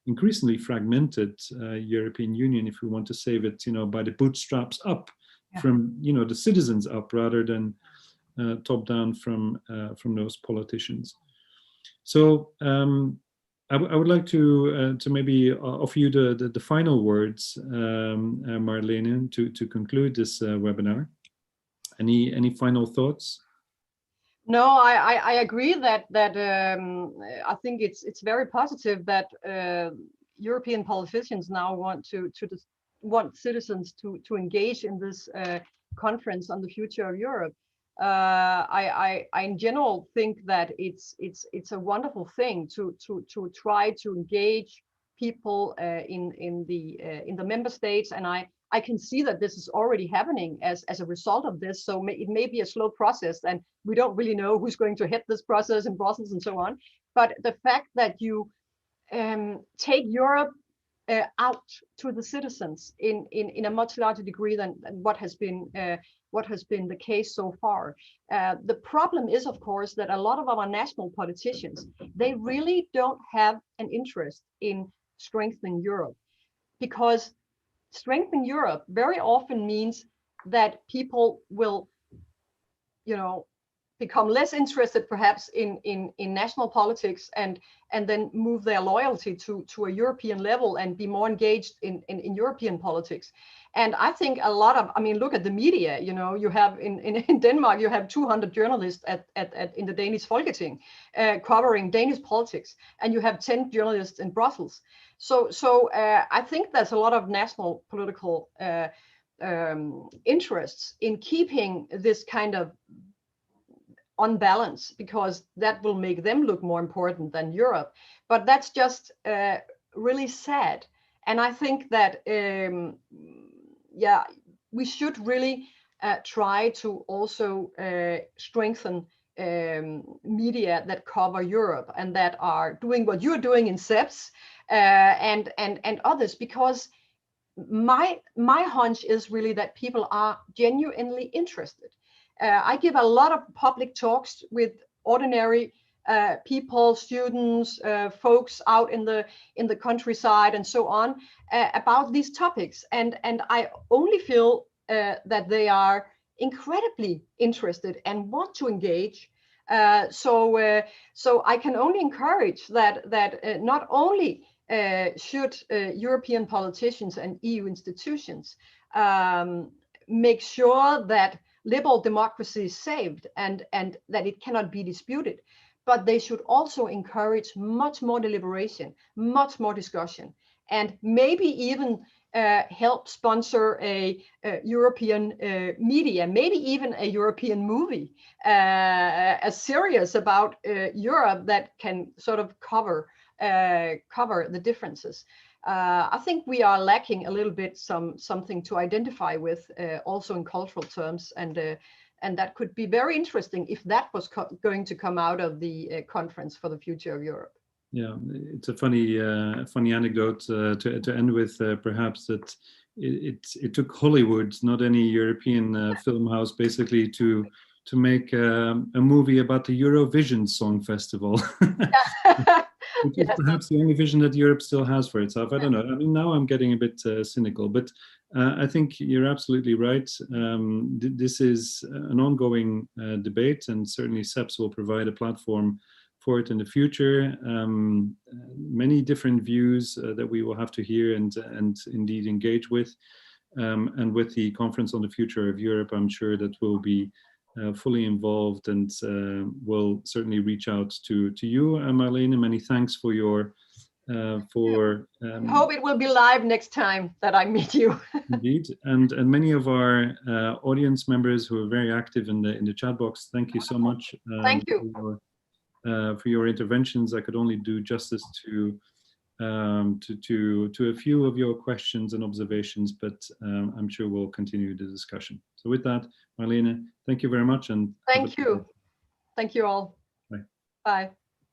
increasingly fragmented European Union, if we want to save it, by the bootstraps up, from the citizens up, rather than top down from those politicians. So I would like to maybe offer you the final words, Marlene, to conclude this webinar. Any final thoughts? No, I agree that I think it's very positive that European politicians now want want citizens to engage in this conference on the future of Europe. I in general think that it's a wonderful thing to try to engage people in the member states, and I can see that this is already happening as a result of this. So it may be a slow process, and we don't really know who's going to head this process in Brussels and so on. But the fact that you take Europe out to the citizens in a much larger degree than what has been the case so far. The problem is, of course, that a lot of our national politicians, they really don't have an interest in strengthening Europe, because strengthening Europe very often means that people will, become less interested perhaps in national politics and then move their loyalty to a European level and be more engaged in European politics. And I think a lot of, look at the media, you have in Denmark, you have 200 journalists in the Danish Folketing covering Danish politics, and you have 10 journalists in Brussels. So I think there's a lot of national political interests in keeping this kind of unbalance, because that will make them look more important than Europe. But that's just really sad. And I think that we should really try to also strengthen media that cover Europe and that are doing what you're doing in SEPS and others, because my hunch is really that people are genuinely interested. I give a lot of public talks with ordinary people, students, folks out in the countryside and so on about these topics, and I only feel that they are incredibly interested and want to engage. So I can only encourage that not only should European politicians and EU institutions make sure that liberal democracy is saved and that it cannot be disputed, but they should also encourage much more deliberation, much more discussion, and maybe even help sponsor a European media, maybe even a European movie, a series about Europe that can sort of cover the differences. I think we are lacking a little bit something to identify with, also in cultural terms, and that could be very interesting if that was going to come out of the conference for the future of Europe. Yeah, it's a funny anecdote to end with, perhaps, that it took Hollywood, not any European film house, basically to make a movie about the Eurovision Song Festival. Which is perhaps the only vision that Europe still has for itself. I don't know. I mean, now I'm getting a bit cynical, but I think you're absolutely right. This is an ongoing debate, and certainly SEPS will provide a platform for it in the future. Many different views that we will have to hear and indeed engage with. And with the Conference on the Future of Europe, I'm sure that we'll be fully involved, and will certainly reach out to you, Marlene. Many thanks for your hope it will be live next time that I meet you. Indeed, and many of our audience members who are very active in the chat box. Thank you so much. Thank you for your interventions. I could only do justice to a few of your questions and observations, but I'm sure we'll continue the discussion. So with that, Marlene, thank you very much, and thank you all. Bye. Bye.